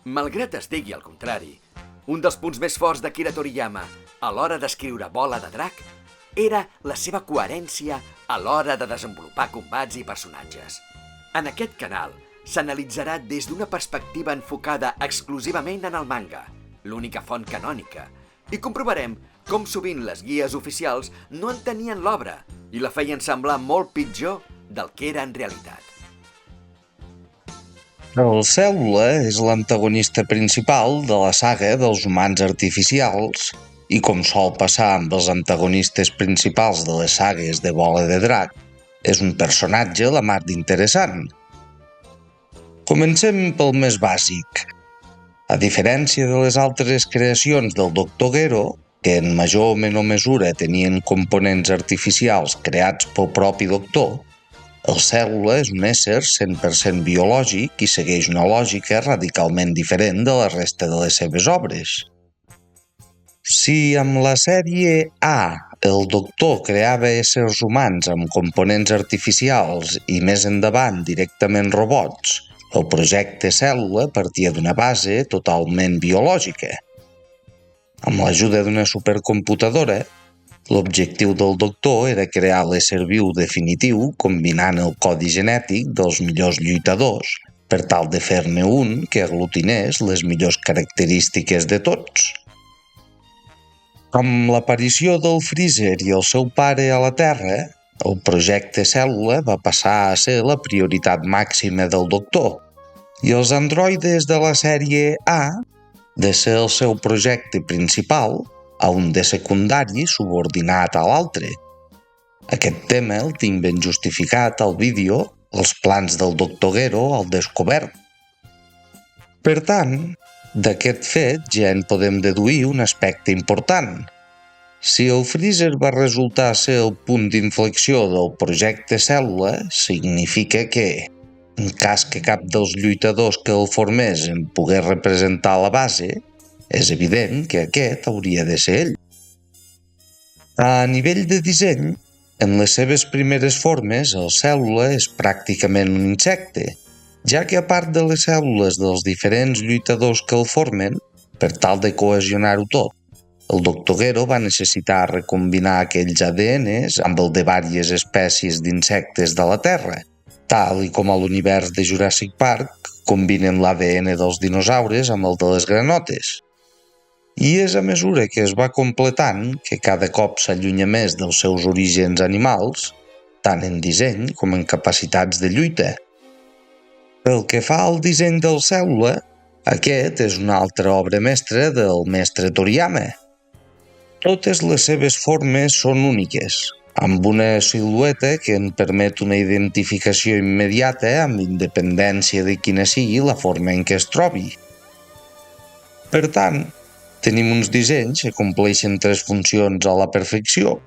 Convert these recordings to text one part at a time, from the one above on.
Malgrat es digui al contrari, un dels punts més forts d'Akira Toriyama a l'hora d'escriure Bola de Drac era la seva coherència a l'hora de desenvolupar combats i personatges. En aquest canal s'analitzarà des d'una perspectiva enfocada exclusivament en el manga, l'única font canònica, i comprovarem com sovint les guies oficials no entenien l'obra i la feien semblar molt pitjor del que era en realitat. El Cèl·lula és l'antagonista principal de la saga dels humans artificials i, com sol passar amb els antagonistes principals de les sagues de Bola de Drac, és un personatge la mar d'interessant. Comencem pel més bàsic. A diferència de les altres creacions del Dr. Gero, que en major o menor mesura tenien components artificials creats pel propi doctor, el Cèl·lula és un ésser 100% biològic i segueix una lògica radicalment diferent de la resta de les seves obres. Si amb la sèrie A el doctor creava éssers humans amb components artificials i més endavant directament robots, el projecte Cèl·lula partia d'una base totalment biològica. Amb l'ajuda d'una supercomputadora, l'objectiu del doctor era crear l'ésser viu definitiu combinant el codi genètic dels millors lluitadors per tal de fer-ne un que aglutinés les millors característiques de tots. Amb l'aparició del Freezer i el seu pare a la Terra, el projecte Cèl·lula va passar a ser la prioritat màxima del doctor i els androides de la sèrie A de ser el seu projecte principal a un de secundari subordinat a l'altre. Aquest tema el tinc ben justificat al vídeo Els plans del Dr. Gero al descobert. Per tant, d'aquest fet ja en podem deduir un aspecte important. Si el Freezer va resultar ser el punt d'inflexió del projecte Cèl·lula, significa que, en cas que cap dels lluitadors que el formés en pogués representar la base, és evident que aquest hauria de ser ell. A nivell de disseny, en les seves primeres formes, el Cèl·lula és pràcticament un insecte, ja que a part de les cèl·lules dels diferents lluitadors que el formen, per tal de cohesionar-ho tot, el Dr. Gero va necessitar recombinar aquells ADNs amb el de diverses espècies d'insectes de la Terra, tal i com a l'univers de Jurassic Park combinen l'ADN dels dinosaures amb el de les granotes. I és a mesura que es va completant que cada cop s'allunya més dels seus orígens animals, tant en disseny com en capacitats de lluita. Pel que fa al disseny del Cèl·lula, aquest és una altra obra mestra del mestre Toriyama. Totes les seves formes són úniques, amb una silueta que en permet una identificació immediata amb independència de quina sigui la forma en què es trobi. Per tant, tenim uns dissenys que compleixen 3 funcions a la perfecció.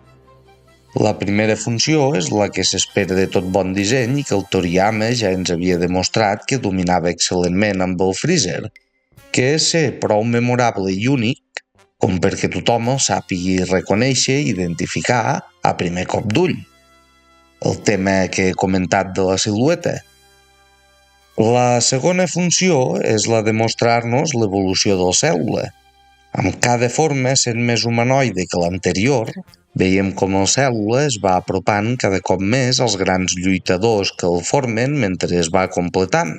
La primera funció és la que s'espera de tot bon disseny i que el Toriyama ja ens havia demostrat que dominava excel·lentment amb el Freezer, que és ser prou memorable i únic com perquè tothom el sàpigui reconèixer i identificar a primer cop d'ull. El tema que he comentat de la silueta. La segona funció és la de mostrar-nos l'evolució del Cèl·lula. Amb cada forma sent més humanoide que l'anterior, veiem com el Cèl·lula es va apropant cada cop més als grans lluitadors que el formen mentre es va completant.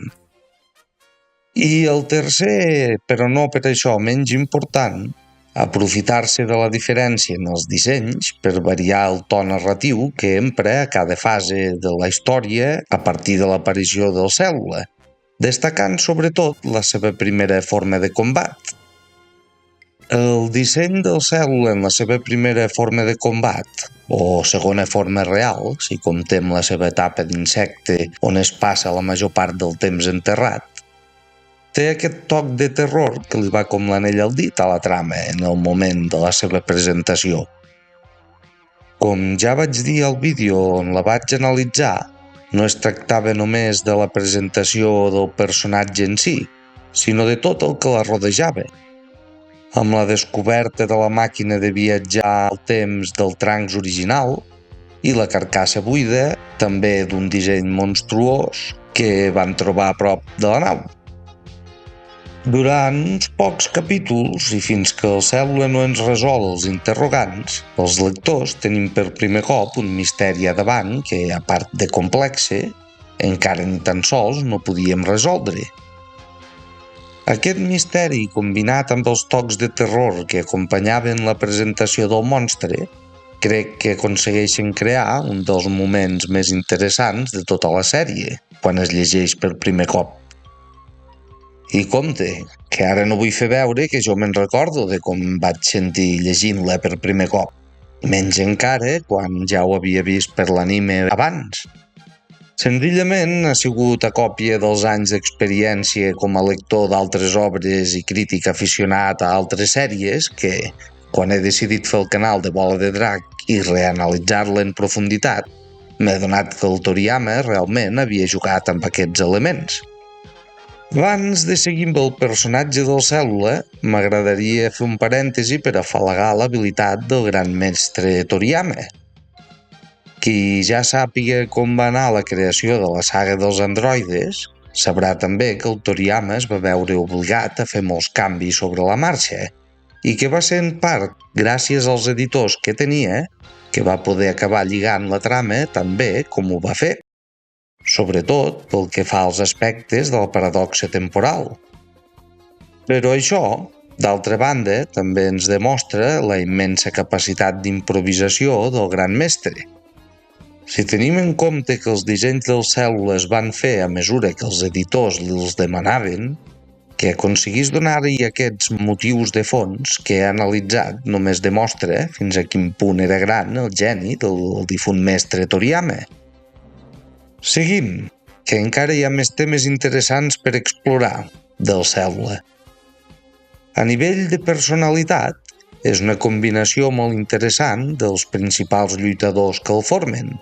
I el tercer, però no per això menys important, aprofitar-se de la diferència en els dissenys per variar el to narratiu que empra a cada fase de la història a partir de l'aparició del Cèl·lula, destacant sobretot la seva primera forma de combat. El disseny del Cèl·lula en la seva primera forma de combat, o segona forma real, si comptem la seva etapa d'insecte on es passa la major part del temps enterrat, té aquest toc de terror que li va com l'anell al dit a la trama en el moment de la seva presentació. Com ja vaig dir al vídeo on la vaig analitzar, no es tractava només de la presentació del personatge en si, sinó de tot el que la rodejava. Amb la descoberta de la màquina de viatjar al temps del Trunks original i la carcassa buida, també d'un disseny monstruós que van trobar a prop de la nau. Durant uns pocs capítols, i fins que el cèl·lula no ens resol els interrogants, els lectors tenim per primer cop un misteri a davant que, a part de complexe, encara ni tan sols no podíem resoldre. Aquest misteri, combinat amb els tocs de terror que acompanyaven la presentació del monstre, crec que aconsegueixen crear un dels moments més interessants de tota la sèrie, quan es llegeix per primer cop. I compte, que ara no vull fer veure que jo me'n recordo de com em vaig sentir llegint-la per primer cop, menys encara quan ja ho havia vist per l'anime abans. Senzillament ha sigut a còpia dels anys d'experiència com a lector d'altres obres i crític aficionat a altres sèries que, quan he decidit fer el canal de Bola de Drac i reanalitzar-la en profunditat, m'he adonat que el Toriyama realment havia jugat amb aquests elements. Abans de seguir amb el personatge del Cèl·lula, m'agradaria fer un parèntesi per afalagar l'habilitat del gran mestre Toriyama. Qui ja sàpiga com va anar la creació de la saga dels androides, sabrà també que el Toriyama es va veure obligat a fer molts canvis sobre la marxa i que va ser en part gràcies als editors que tenia que va poder acabar lligant la trama tan bé com ho va fer, sobretot pel que fa als aspectes de la paradoxa temporal. Però això, d'altra banda, també ens demostra la immensa capacitat d'improvisació del gran mestre. Si tenim en compte que els dissenys dels cèl·lules van fer a mesura que els editors els demanaven, que aconseguís donar-hi aquests motius de fons que he analitzat només demostra fins a quin punt era gran el geni del difunt mestre Toriyama. Seguim, que encara hi ha més temes interessants per explorar del cèl·lula. A nivell de personalitat, és una combinació molt interessant dels principals lluitadors que el formen,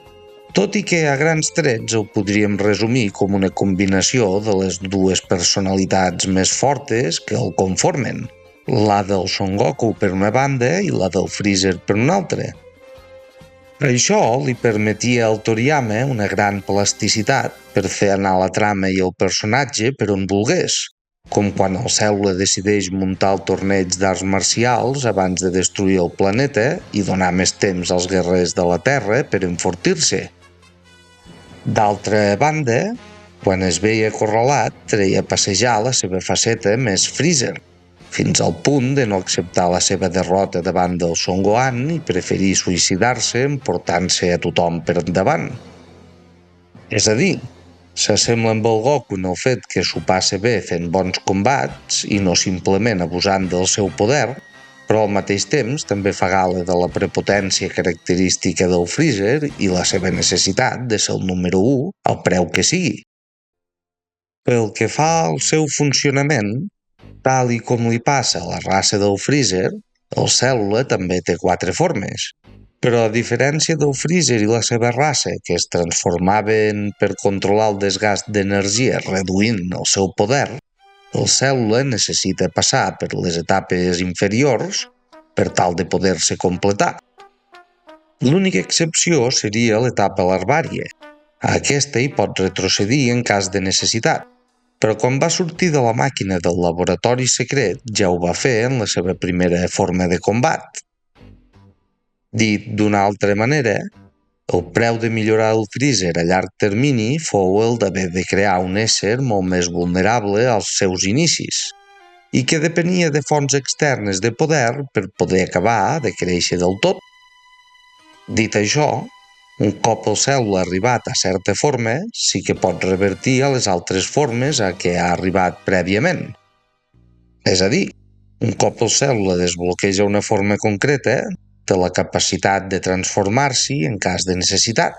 tot i que a grans trets el podríem resumir com una combinació de les dues personalitats més fortes que el conformen, la del Son Goku per una banda i la del Freezer per una altra. Això li permetia al Toriyama una gran plasticitat per fer anar la trama i el personatge per on volgués, com quan el Cèl·lula decideix muntar el torneig d'arts marcials abans de destruir el planeta i donar més temps als guerrers de la Terra per enfortir-se. D'altra banda, quan es veia acorralat, treia a passejar la seva faceta més Freezer, fins al punt de no acceptar la seva derrota davant del Son Gohan i preferir suïcidar-se emportant-se a tothom per endavant. És a dir, s'assembla amb el Goku en el fet que s'ho passa bé fent bons combats i no simplement abusant del seu poder, però al mateix temps també fa gala de la prepotència característica del Freezer i la seva necessitat de ser el número 1 al preu que sigui. Pel que fa al seu funcionament, tal i com li passa a la raça del Freezer, el Cèl·lula també té 4 formes. Però a diferència del Freezer i la seva raça, que es transformaven per controlar el desgast d'energia reduint el seu poder, el Cèl·lula necessita passar per les etapes inferiors per tal de poder-se completar. L'única excepció seria l'etapa larvària. A aquesta hi pot retrocedir en cas de necessitat, però quan va sortir de la màquina del laboratori secret ja ho va fer en la seva primera forma de combat. Dit d'una altra manera, el preu de millorar el Freezer a llarg termini fou el d'haver de crear un ésser molt més vulnerable als seus inicis i que depenia de fonts externes de poder per poder acabar de créixer del tot. Dit això, un cop el Cèl·lula ha arribat a certa forma, sí que pot revertir a les altres formes a què ha arribat prèviament. És a dir, un cop el Cèl·lula desbloqueja una forma concreta, té la capacitat de transformar-s'hi en cas de necessitat.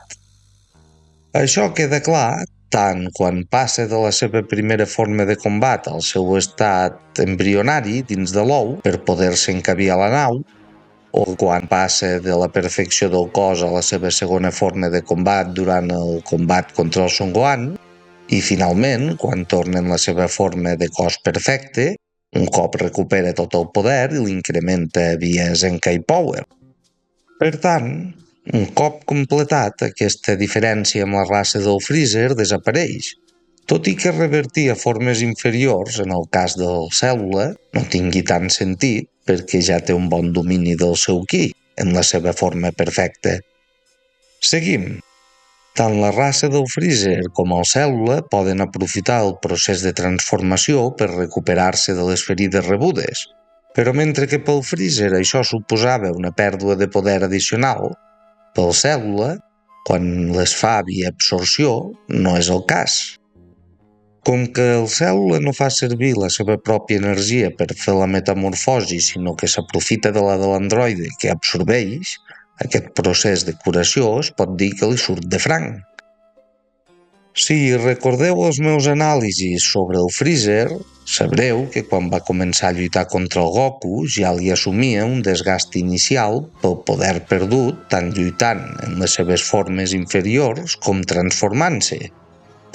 Això queda clar tant quan passa de la seva primera forma de combat al seu estat embrionari dins de l'ou per poder-se encabir a la nau, o quan passa de la perfecció del cos a la seva segona forma de combat durant el combat contra el Son Gohan, i finalment quan torna en la seva forma de cos perfecte, un cop recupera tot el poder i l'incrementa via Zenkai Power. Per tant, un cop completat, aquesta diferència amb la raça del Freezer desapareix, Tot i que revertir a formes inferiors, en el cas del cèl·lula, no tingui tant sentit perquè ja té un bon domini del seu qui, en la seva forma perfecta. Seguim. Tant la raça del freezer com el cèl·lula poden aprofitar el procés de transformació per recuperar-se de les ferides rebudes, però mentre que pel freezer això suposava una pèrdua de poder addicional, pel cèl·lula, quan les fa via absorció, no és el cas. Com que el cèl·lula no fa servir la seva pròpia energia per fer la metamorfosi, sinó que s'aprofita de la de l'androide que absorbeix, aquest procés de curació es pot dir que li surt de franc. Si recordeu els meus anàlisis sobre el Freezer, sabreu que quan va començar a lluitar contra el Goku ja li assumia un desgast inicial pel poder perdut tant lluitant en les seves formes inferiors com transformant-se.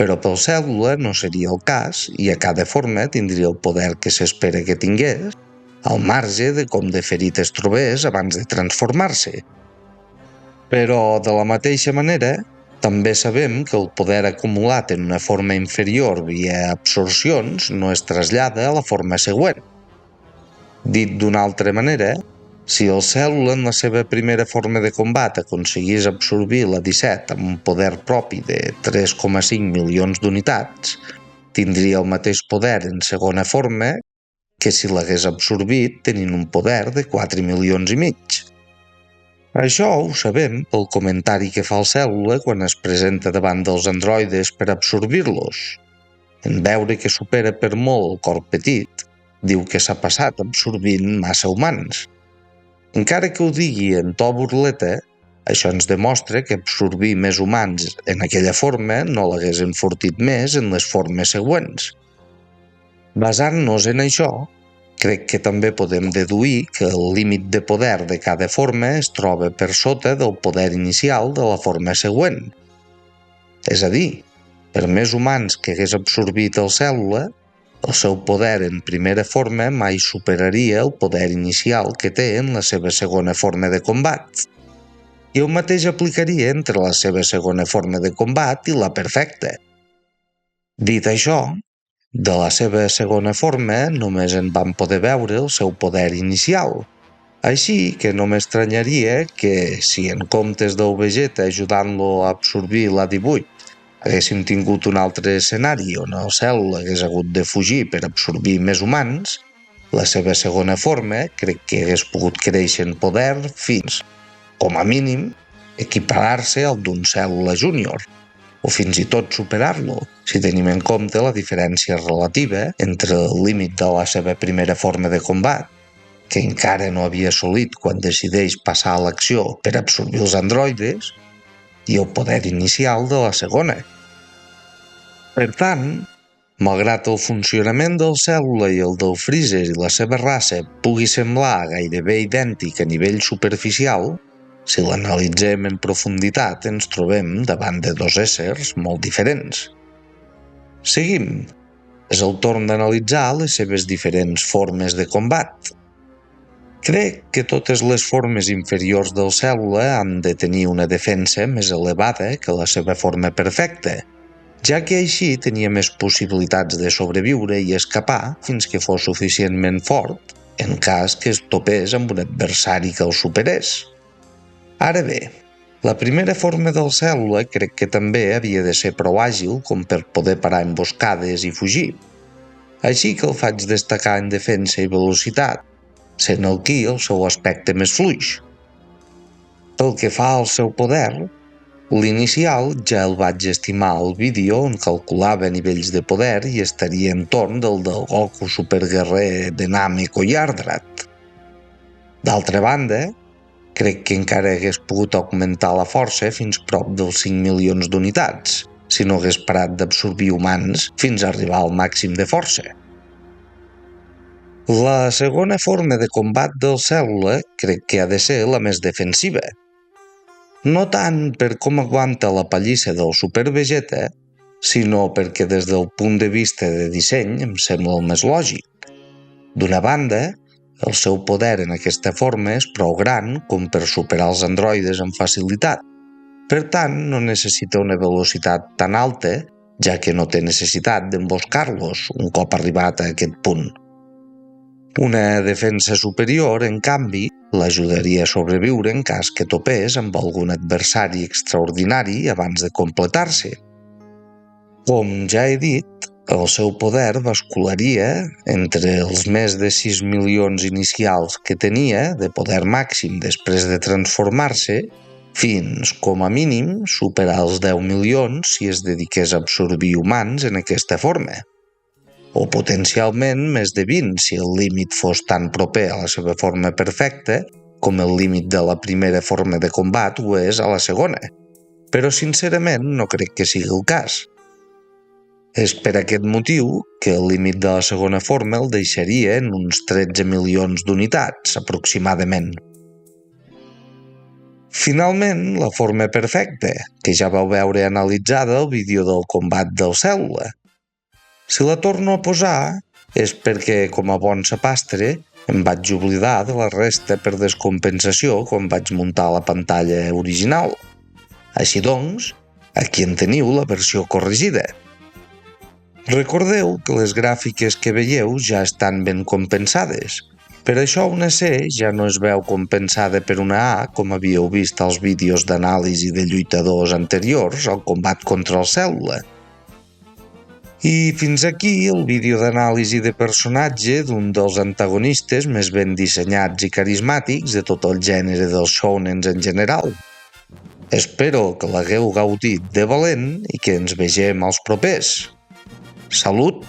Però pel cèl·lula no seria el cas i a cada forma tindria el poder que s'espera que tingués, al marge de com de ferit es trobés abans de transformar-se. Però, de la mateixa manera, també sabem que el poder acumulat en una forma inferior via absorcions no es trasllada a la forma següent. Dit d'una altra manera, si el cèl·lula en la seva primera forma de combat aconseguís absorbir la 17 amb un poder propi de 3,5 milions d'unitats, tindria el mateix poder en segona forma que si l'hagués absorbit tenint un poder de 4 milions i mig. Això ho sabem pel comentari que fa el cèl·lula quan es presenta davant dels androides per absorbir-los. En veure que supera per molt el cor petit, diu que s'ha passat absorbint massa humans. Encara que ho digui en to burleta, això ens demostra que absorbir més humans en aquella forma no l'hagués enfortit més en les formes següents. Basant-nos en això, crec que també podem deduir que el límit de poder de cada forma es troba per sota del poder inicial de la forma següent. És a dir, per més humans que hagués absorbit el cèl·lula, el seu poder en primera forma mai superaria el poder inicial que té en la seva segona forma de combat. I el mateix aplicaria entre la seva segona forma de combat i la perfecta. Dit això, de la seva segona forma només en vam poder veure el seu poder inicial. Així que no m'estranyaria que, si en comptes del Vegeta ajudant-lo a absorbir la 18, haguéssim tingut un altre escenari on el cèl·lula hagués hagut de fugir per absorbir més humans, la seva segona forma crec que hagués pogut créixer en poder fins, com a mínim, equiparar-se al d'un cèl·lula júnior, o fins i tot superar-lo, si tenim en compte la diferència relativa entre el límit de la seva primera forma de combat, que encara no havia assolit quan decideix passar a l'acció per absorbir els androides, i el poder inicial de la segona. Per tant, malgrat el funcionament del cèl·lula i el del freezer i la seva raça pugui semblar gairebé idèntic a nivell superficial, si l'analitzem en profunditat ens trobem davant de dos éssers molt diferents. Seguim. És el torn d'analitzar les seves diferents formes de combat. Crec que totes les formes inferiors del cèl·lula han de tenir una defensa més elevada que la seva forma perfecta, ja que així tenia més possibilitats de sobreviure i escapar fins que fos suficientment fort en cas que es topés amb un adversari que el superés. Ara bé, la primera forma del cèl·lula crec que també havia de ser prou àgil com per poder parar emboscades i fugir. Així que el faig destacar en defensa i velocitat, sent el ki el seu aspecte més fluix. Pel que fa al seu poder, l'inicial ja el vaig estimar al vídeo on calculava nivells de poder i estaria entorn del Goku superguerrer de Namek o Yardrat. D'altra banda, crec que encara hagués pogut augmentar la força fins prop dels 5 milions d'unitats, si no hagués parat d'absorbir humans fins a arribar al màxim de força. La segona forma de combat del cèl·lula crec que ha de ser la més defensiva. No tant per com aguanta la pallissa del Super Vegeta, sinó perquè des del punt de vista de disseny em sembla el més lògic. D'una banda, el seu poder en aquesta forma és prou gran com per superar els androides amb facilitat. Per tant, no necessita una velocitat tan alta ja que no té necessitat d'emboscar-los un cop arribat a aquest punt. Una defensa superior, en canvi, l'ajudaria a sobreviure en cas que topés amb algun adversari extraordinari abans de completar-se. Com ja he dit, el seu poder bascularia entre els més de 6 milions inicials que tenia de poder màxim després de transformar-se fins, com a mínim, superar els 10 milions si es dediqués a absorbir humans en aquesta forma. O potencialment més de 20 si el límit fos tan proper a la seva forma perfecta com el límit de la primera forma de combat ho és a la segona. Però sincerament no crec que sigui el cas. És per aquest motiu que el límit de la segona forma el deixaria en uns 13 milions d'unitats, aproximadament. Finalment, la forma perfecta, que ja vau veure analitzada al vídeo del combat del Cèl·lula. Si la torno a posar és perquè, com a bon sapastre, em vaig oblidar de la resta per descompensació quan vaig muntar la pantalla original. Així doncs, aquí en teniu la versió corregida. Recordeu que les gràfiques que veieu ja estan ben compensades. Per això una C ja no es veu compensada per una A com havíeu vist als vídeos d'anàlisi de lluitadors anteriors al combat contra el Cèl·lula. I fins aquí el vídeo d'anàlisi de personatge d'un dels antagonistes més ben dissenyats i carismàtics de tot el gènere dels shounens en general. Espero que l'hagueu gaudit de valent i que ens vegem als propers. Salut!